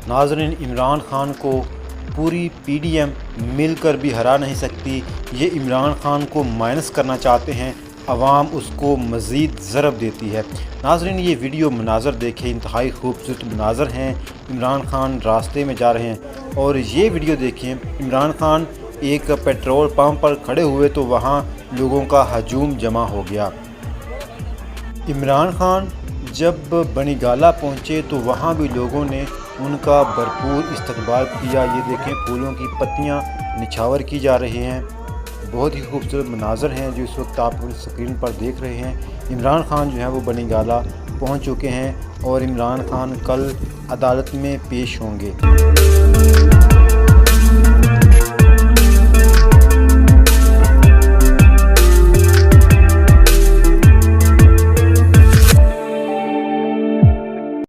नाज़रीन, इमरान खान को पूरी पीडीएम मिलकर भी हरा नहीं सकती। ये इमरान खान को माइनस करना चाहते हैं, अवाम उसको मज़ीद ज़रब देती है। नाज़रीन, ये वीडियो मनाज़र देखें, इंतहाई खूबसूरत मनाज़र हैं। इमरान खान रास्ते में जा रहे हैं और ये वीडियो देखें, इमरान खान एक पेट्रोल पंप पर खड़े हुए तो वहाँ लोगों का हजूम जमा हो गया। इमरान खान जब बनीगाला पहुँचे तो वहाँ भी लोगों ने उनका भरपूर इस्तकबाल किया। ये देखें, फूलों की पत्तियाँ निछावर की जा रही हैं। बहुत ही खूबसूरत मनाज़र हैं जो इस वक्त आप स्क्रीन पर देख रहे हैं। इमरान खान जो है वो बनीगाला पहुंच चुके हैं और इमरान खान कल अदालत में पेश होंगे।